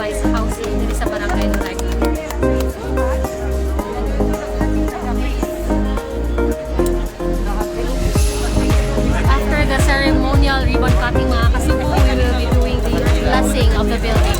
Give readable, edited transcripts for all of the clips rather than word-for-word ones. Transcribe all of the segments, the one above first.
socialized housing dito sa Barangay Lorega. After the ceremonial ribbon cutting, mga kasubo, we will be doing the blessing of the building.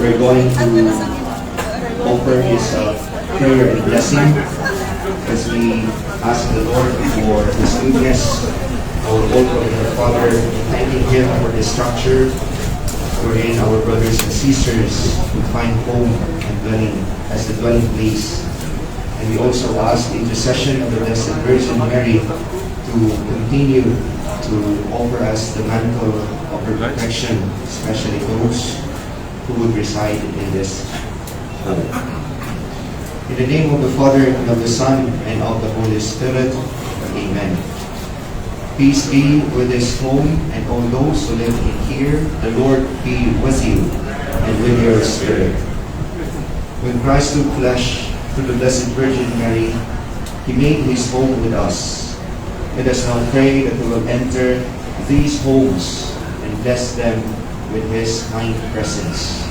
We're going to offer His prayer and blessing as we ask the Lord for His goodness. Our Lord and our Father, thanking Him for the structure wherein our brothers and sisters will find home and dwelling as the dwelling place. And we also ask the intercession of the Blessed Virgin Mary to continue to offer us the mantle of her protection, especially those who would reside in this home. In the name of the Father, and of the Son, and of the Holy Spirit, Amen. Peace be with this home and all those who live in here. The Lord be with you and with your spirit. When Christ took flesh through the Blessed Virgin Mary, He made His home with us. Let us now pray that we will enter these homes and bless them with His kind presence.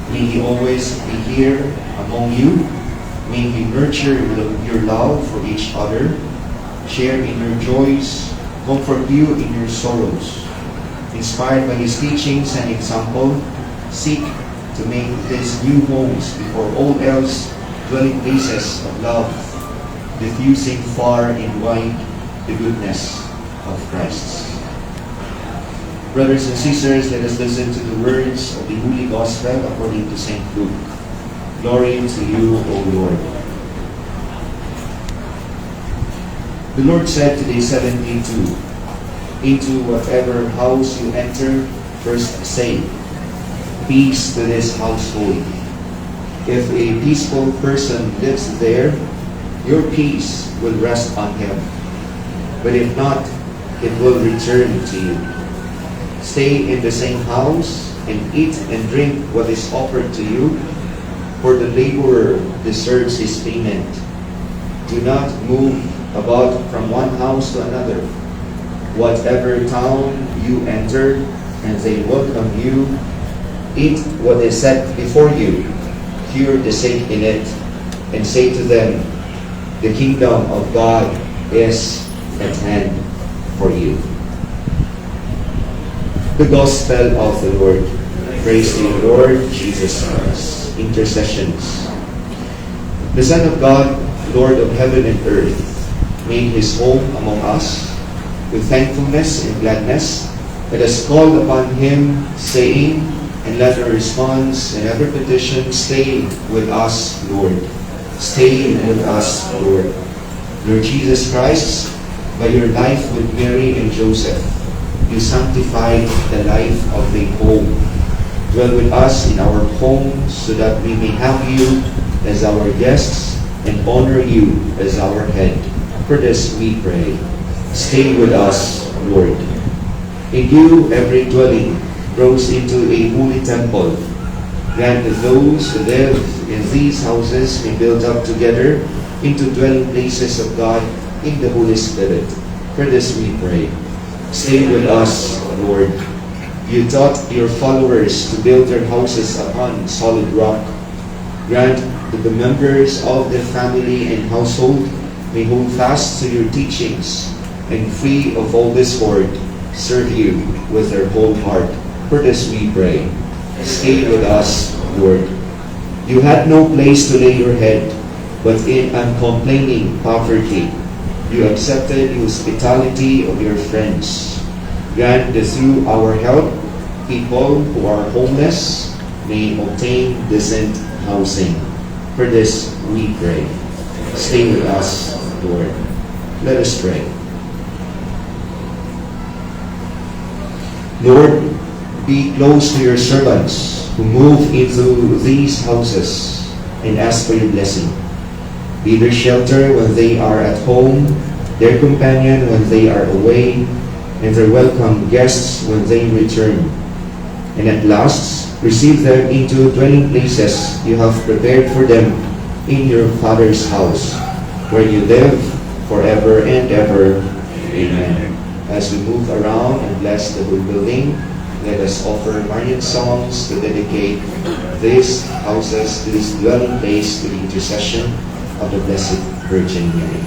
May He always be here among you. May He nurture your love for each other, share in your joys, comfort you in your sorrows. Inspired by His teachings and example, seek to make these new homes before all else dwelling places of love, diffusing far and wide the goodness of Christ. Brothers and sisters, let us listen to the words of the Holy Gospel according to St. Luke. Glory to you, O Lord. The Lord said to the 72, "Into whatever house you enter, first say, 'Peace to this household.' If a peaceful person lives there, your peace will rest on him. But if not, it will return to you. Stay in the same house and eat and drink what is offered to you, for the laborer deserves his payment. Do not move about from one house to another. Whatever town you enter, and they welcome you, eat what is set before you, cure the sick in it, and say to them, 'The kingdom of God is at hand for you.'" The Gospel of the Lord. Praise to you, Lord Jesus Christ. Intercessions. The Son of God, Lord of heaven and earth, made His home among us. With thankfulness and gladness, let us call upon Him, saying, and let our response and every petition stay with us, Lord. Stay with us, Lord. Lord Jesus Christ, by your life with Mary and Joseph, you sanctified the life of the home. Dwell with us in our homes so that we may have you as our guests and honor you as our head. For this we pray. Stay with us, Lord. In you every dwelling grows into a holy temple. Grant that those who live in these houses may build up together into dwelling places of God in the Holy Spirit. For this we pray. Stay with us, Lord. You taught your followers to build their houses upon solid rock. Grant that the members of the family and household may hold fast to your teachings, and free of all discord, serve you with their whole heart. For this we pray. Stay with us, Lord. You had no place to lay your head, but in uncomplaining poverty, you accepted the hospitality of your friends. Grant that through our help, people who are homeless may obtain decent housing. For this we pray. Stay with us, Lord. Let us pray. Lord, be close to your servants who move into these houses and ask for your blessing. Be their shelter when they are at home, their companion when they are away, and their welcome guests when they return. And at last, receive them into dwelling places you have prepared for them in your Father's house, where you live forever and ever. Amen. As we move around and bless the whole building, let us offer Marian songs to dedicate these houses, to this dwelling place, to the intercession of the Blessed Virgin Mary.